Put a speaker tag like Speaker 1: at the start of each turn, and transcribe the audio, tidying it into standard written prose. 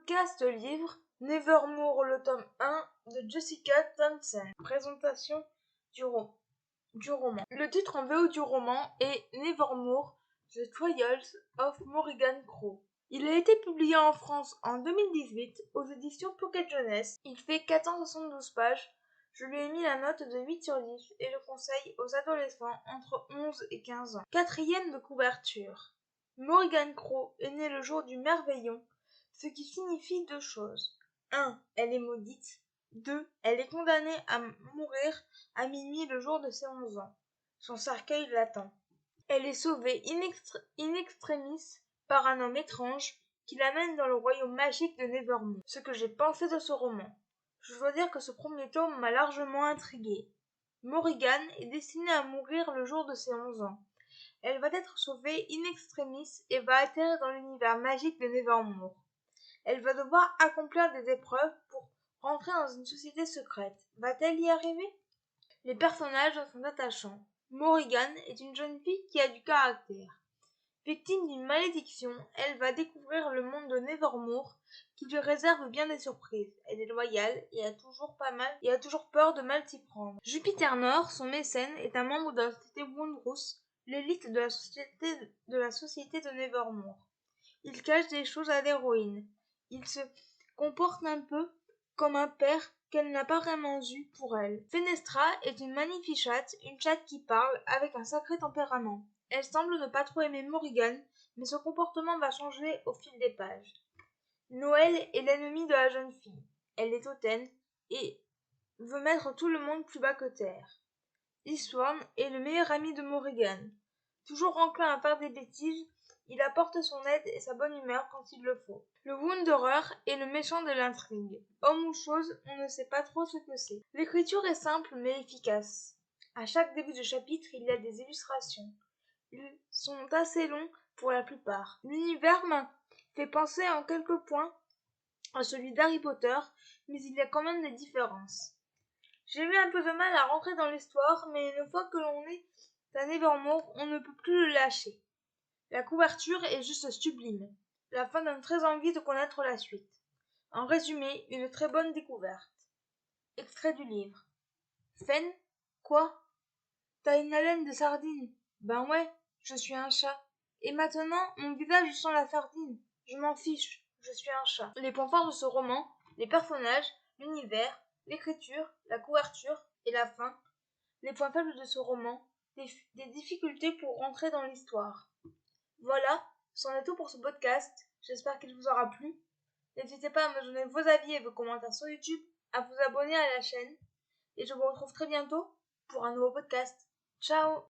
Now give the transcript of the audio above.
Speaker 1: Podcast livre Nevermore, le tome 1 de Jessica Thompson. Présentation du roman. Le titre en VO du roman est Nevermore, The Trials of Morrigan Crow. Il a été publié en France en 2018 aux éditions Pocket Jeunesse. Il fait 472 pages. Je lui ai mis la note de 8 sur 10 et le conseille aux adolescents entre 11 et 15 ans. Quatrième de couverture. Morrigan Crow est née le jour du merveillon, ce qui signifie deux choses. 1. Elle est maudite. 2. Elle est condamnée à mourir à minuit le jour de ses 11 ans. Son cercueil l'attend. Elle est sauvée in extremis par un homme étrange qui l'amène dans le royaume magique de Nevermore. Ce que j'ai pensé de ce roman. Je dois dire que ce premier tome m'a largement intriguée. Morrigan est destinée à mourir le jour de ses 11 ans. Elle va être sauvée in extremis et va atterrir dans l'univers magique de Nevermore. Elle va devoir accomplir des épreuves pour rentrer dans une société secrète. Va-t-elle y arriver? Les personnages sont attachants. Morrigan est une jeune fille qui a du caractère. Victime d'une malédiction, elle va découvrir le monde de Nevermore qui lui réserve bien des surprises. Elle est loyale et a toujours peur de mal s'y prendre. Jupiter Nord, son mécène, est un membre de la société Wondrous, l'élite de la société de Nevermore. Il cache des choses à l'héroïne. Il se comporte un peu comme un père qu'elle n'a pas vraiment eu pour elle. Fenestra est une magnifique chatte, une chatte qui parle avec un sacré tempérament. Elle semble ne pas trop aimer Morrigan, mais son comportement va changer au fil des pages. Noël est l'ennemie de la jeune fille. Elle est hautaine et veut mettre tout le monde plus bas que terre. Eastbourne est le meilleur ami de Morrigan. Toujours enclin à faire des bêtises, il apporte son aide et sa bonne humeur quand il le faut. Le Wanderer est le méchant de l'intrigue. Homme ou chose, on ne sait pas trop ce que c'est. L'écriture est simple mais efficace. À chaque début de chapitre, il y a des illustrations. Ils sont assez longs pour la plupart. L'univers m'a fait penser en quelques points à celui d'Harry Potter, mais il y a quand même des différences. J'ai eu un peu de mal à rentrer dans l'histoire, mais une fois que l'on est à Nevermore, on ne peut plus le lâcher. La couverture est juste sublime. La fin donne très envie de connaître la suite. En résumé, une très bonne découverte. Extrait du livre. Fen? Quoi? T'as une haleine de sardine? Ben ouais, je suis un chat. Et maintenant, mon visage sent la sardine. Je m'en fiche, je suis un chat. Les points forts de ce roman, les personnages, l'univers, l'écriture, la couverture et la fin. Les points faibles de ce roman, des difficultés pour rentrer dans l'histoire. Voilà, c'en est tout pour ce podcast. J'espère qu'il vous aura plu. N'hésitez pas à me donner vos avis et vos commentaires sur YouTube, à vous abonner à la chaîne. Et je vous retrouve très bientôt pour un nouveau podcast. Ciao!